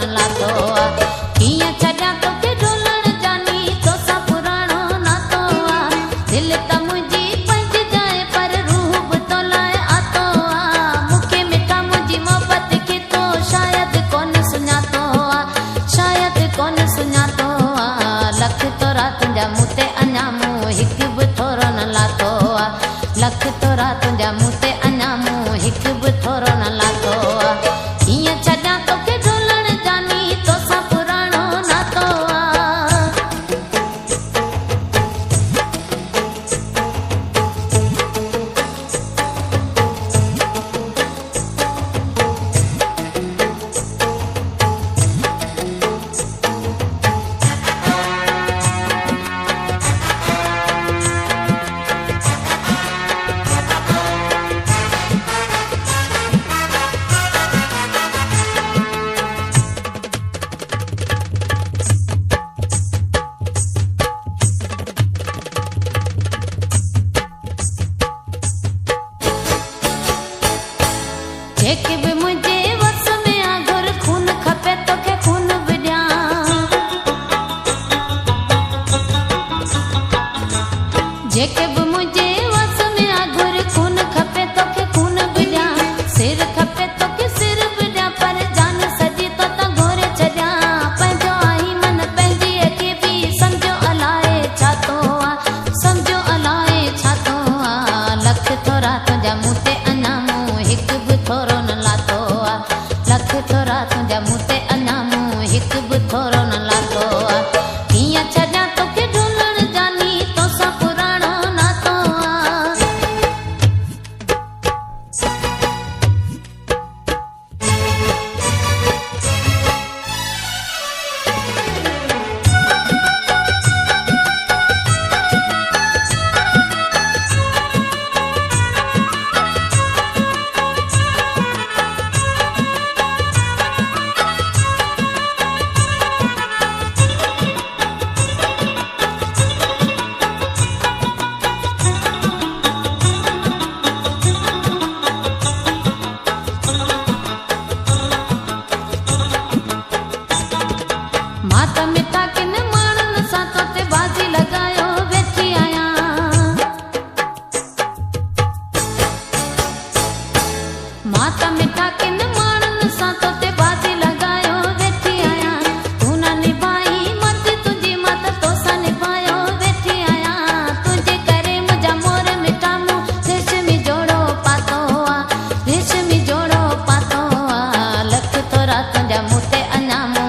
न लाथो आ कीअं छॾियां तोखे ढोलण जानी तोसां पुराणो नातो आ दिलि त मुंहिंजी पंहिंजी जाए पर रूह बि तो लाइ आतो आ मूंखे मिठा मुंहिंजी मोहबत खे तो शायदि कोन सुञातो आ शायदि कोन सुञातो आ लख तोरा तुंहिंजा मूं ते अञा मूं हिकु बि थोरो न लाथो आ लख तोरा तुंहिंजा मूं ते अञा मूं हिकु बि थोरो न लाथो आ कीअं छॾियां तोखे ढोलण जानी तोसां पुराणो नातो आ जेके बि मुंहिंजे वस में आ घुर खून खपे तोखे खून बि ॾियां जेके बि मुंहिंजे वस में आ घुर खून खपे तोखे खून बि ॾियां सिर खपे तोखे सिर बि ॾियां पर जान सॼी तो त घोरे छॾियां पंहिंजो आई मन पंहिंजी खे बि सम्झो अलाए छा थो आ सम्झो अलाए छा थो आ लख थोरा तुंहिंजा मूं ते अञा मूं हिकु बि थोरो न लाथो आ लख थोरा तुंहिंजा मूं ते अञा मूं हिकु बि थोरो न लाथो आ कीअं छॾियां तोखे ढोलण जानी तोसां पुराणो नातो आ मां त मिठा किन माण्हुनि सां तो ते बाज़ी लॻायो वेठी आहियां मां त मिठा किन माण्हुनि सां तो ते बाज़ी लॻायो वेठी आहियां तूं न निभाई मर्ज़ी तुंहिंजी मां त तोसां निभायो वेठी आहियां तुंहिंजे करे मुंहिंजा मोर मिठा मूं रेशमी जोड़ो पातो आ रेशमी जोड़ो पातो आ लख थोरा तुंहिंजा मूं ते अञा मूं